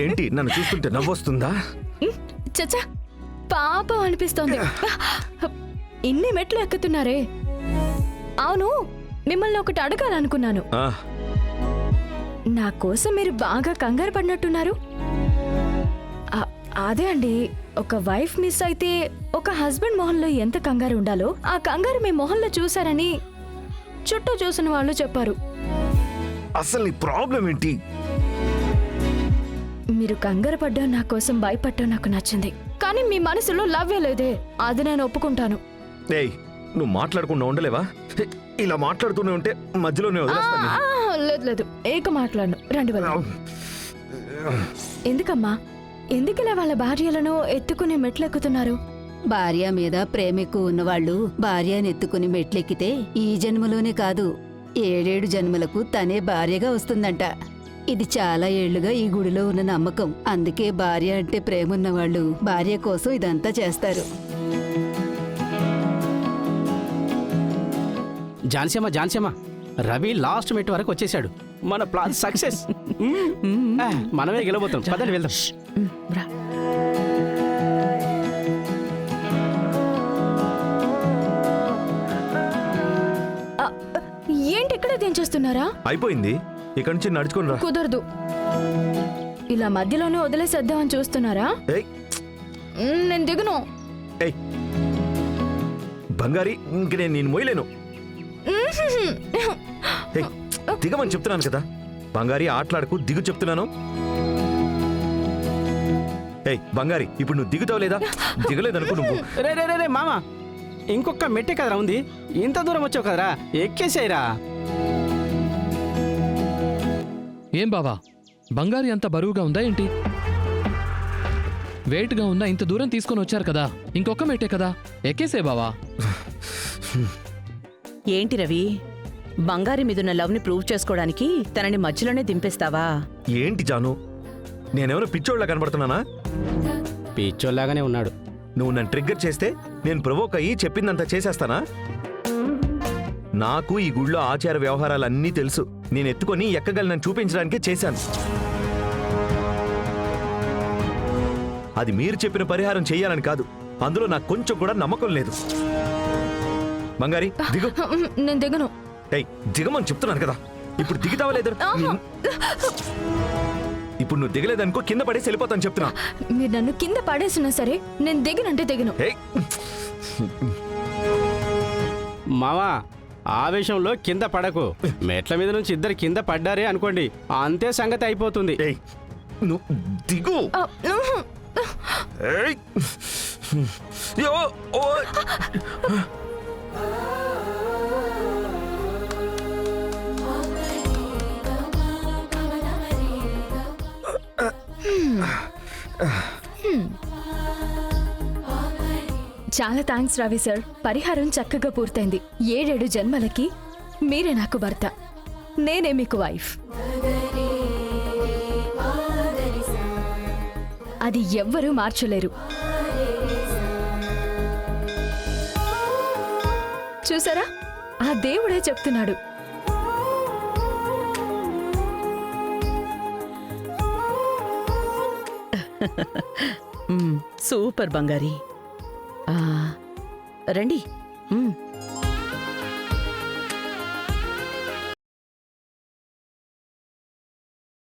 ఏంటి నన్ను చూస్తుంటే నవ్వొస్తుందా? చచ్చా, పాపం అనిపిస్తోంది. ఇన్ని మెట్లు ఎక్కుతున్నారే. అవును, మిమ్మల్ని ఒకటి అడగాలనుకున్నాను. నా కోసం మీరు బాగా కంగారు పడినట్టున్నారు. అదే అండి, ఒక వైఫ్ మిస్ అయితే ఒక హస్బెండ్ మొహంలో ఎంత కంగారు ఉండాలో ఆ కంగారు మీ మొహంలో చూశారని చుట్టూ చూసిన వాళ్ళు చెప్పారు. అసలు నీ ప్రాబ్లం ఏంటి? మీరు కంగారు పడ్డా నా కోసం భయపడ్డా నాకు నచ్చింది, కానీ మీ మనసులో లవ్వే లేదే. అది నేను ఒప్పుకుంటాను. నువ్వు మాట్లాడకుండా ఉండలేవా? ఇలా మాట్లాడుతూనే ఉంటే మధ్యలోనే వదిలేస్తాను. లేదు లేదు, ఏక మాట్లాడను. రండి వెళ్దాం. ఎందుకమ్మా, ఎందుకిలా వాళ్ళ భార్యలను ఎత్తుకుని మెట్లెక్కుతున్నారు? భార్య మీద ప్రేమ ఎక్కువ ఉన్నవాళ్లు భార్యను ఎత్తుకుని మెట్లెక్కితే ఈ జన్మలోనే కాదు 7 జన్మలకు తనే భార్యగా వస్తుందంట. ఇది చాలా ఏళ్లుగా ఈ గుడిలో ఉన్న నమ్మకం. అందుకే భార్య అంటే ప్రేమ ఉన్నవాళ్లు భార్య కోసం ఇదంతా చేస్తారు. జాన్సీమ్మ, రవి లాస్ట్ మెట్ వరకు వచ్చేసాడు. మన ప్లాన్ సక్సెస్. మనమే గెలబోతాం. పదండి వెళ్దాం. ఏంటి ఇక్కడే దించేస్తున్నారా? అయిపోయింది, ఇక్కడి నుంచి నడుచుకుని రా. కుదరదు. ఇలా మధ్యలోనే వదిలేసేద్దామని చూస్తున్నారా? నేను దిగును. బంగారి, ఇంక నేను మోయలేను. దిగమని చెప్తున్నాను కదా. బంగారి, ఆటలాడకు, దిగు చెప్తున్నాను. బంగారి, ఇప్పుడు నువ్వు దిగుతావు లేదా? దిగలేదనుకో నువ్వు. రే మామా, ఇంకొక మెట్టే కదరా ఉంది. ఇంత దూరం వచ్చావు కదరా, ఎక్కేసాయిరా. ఏం బావా, బంగారి అంత బరువుగా ఉందా ఏంటి? వెయిట్గా ఉన్నా ఇంత దూరం తీసుకొని వచ్చారు కదా, ఇంకొక మెట్టే కదా, ఎక్కేసే బావా. ఏంటి రవి, బంగారి మీదున్న లవ్ని ప్రూవ్ చేసుకోవడానికి తనని మధ్యలోనే దింపేస్తావా? ఏంటి జాను, నేనేమైనా పిచ్చోళ్ళ కనబడుతున్నానా? పిచ్చోళ్ళలాగానే ఉన్నాడు. నువ్వు నన్ను ట్రిగ్గర్ చేస్తే నేను ప్రొవోక్ అయ్యి చెప్పిందంతా చేసేస్తానా? నాకు ఈ గుళ్ళో ఆచార వ్యవహారాలన్నీ తెలుసు. నేను ఎత్తుకొని ఎక్కగలనని చూపించడానికే చేశాను. అది మీరు చెప్పిన పరిహారం చెయ్యాలని కాదు. అందులో నాకు కొంచెం కూడా నమ్మకం లేదు. బంగారి, దిగు. నేను దిగను. దిగమని చెప్తున్నాను కదా. ఇప్పుడు దిగుతావా లేదా? ఇప్పుడు నువ్వు దిగలేదనుకో కింద పడేసి వెళ్ళిపోతాను చెప్తున్నా. మీరు నన్ను కింద పడేసినా సరే నేను దిగనంటే దిగను. మావా, ఆవేశంలో కింద పడకు. మెట్ల మీద నుంచి ఇద్దరు కింద పడ్డారే అనుకోండి, అంతే సంగతి అయిపోతుంది. నువ్వు దిగు. చాలా థ్యాంక్స్ రవి సార్. పరిహారం చక్కగా పూర్తయింది. 7 జన్మలకి మీరే నాకు భర్త, నేనే మీకు వైఫ్. అది ఎవ్వరూ మార్చలేరు. చూసారా, ఆ దేవుడే చెప్తున్నాడు. సూపర్ బంగారి. రండి.